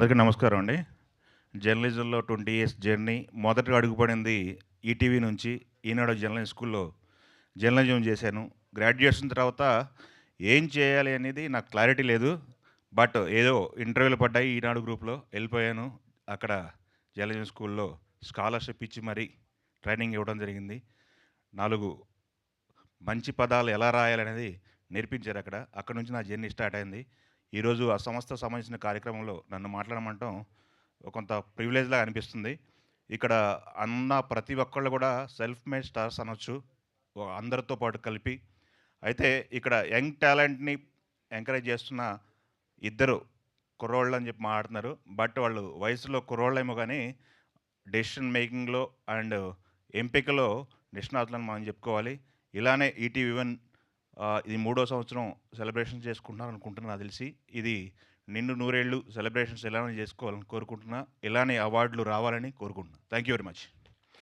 అందరికీ నమస్కారం అండి. జర్నలిజంలో 20 ఇయర్స్ జర్నీ. మొదటగా అడుగుపడింది ఈటీవీ నుంచి. ఈనాడు జర్నలిజం స్కూల్‌లో జర్నలిజం చేశాను. గ్రాడ్యుయేషన్ తర్వాత ఏం చేయాలి అనేది నాకు క్లారిటీ లేదు. బట్ ఏదో ఇంటర్వ్యూలు పడ్డాయి ఈనాడు గ్రూప్‌లో. ఎళ్ళిపోయాను. అక్కడ జర్నలిజం స్కూల్‌లో స్కాలర్‌షిప్ ఇచ్చి మరీ ట్రైనింగ్ ఇవ్వడం జరిగింది. 4 మంచి పదాలు ఎలా రాయాలనేది నేర్పించారక్కడ. అక్కడి నుంచి నా జర్నీ స్టార్ట్ అయింది. ఈరోజు ఆ సంస్థకు సంబంధించిన కార్యక్రమంలో నన్ను మాట్లాడమంటం కొంత ప్రివిలేజ్‌లాగా అనిపిస్తుంది. ఇక్కడ అన్న ప్రతి ఒక్కళ్ళు కూడా సెల్ఫ్ మేడ్ స్టార్స్ అనొచ్చు. అందరితో పాటు కలిపి. అయితే ఇక్కడ యంగ్ టాలెంట్‌ని ఎంకరేజ్ చేస్తున్న ఇద్దరు కుర్రోళ్ళని చెప్పి మాట్లాడుతున్నారు. బట్ వాళ్ళు వయసులో కుర్రోళ్ళేమో గానీ, డెసిషన్ మేకింగ్‌లో అండ్ ఎంపికలో నిష్ణాతులని మనం చెప్పుకోవాలి. ఇలానే ఈటీవీ వన్ ఇది మూడో సంవత్సరం సెలబ్రేషన్ చేసుకుంటున్నారనుకుంటున్నా నాకు తెలిసి. ఇది నిండు నూరేళ్ళు సెలబ్రేషన్స్ ఇలానే చేసుకోవాలని కోరుకుంటున్నా. ఇలానే అవార్డులు రావాలని కోరుకుంటున్నా. Thank you very much.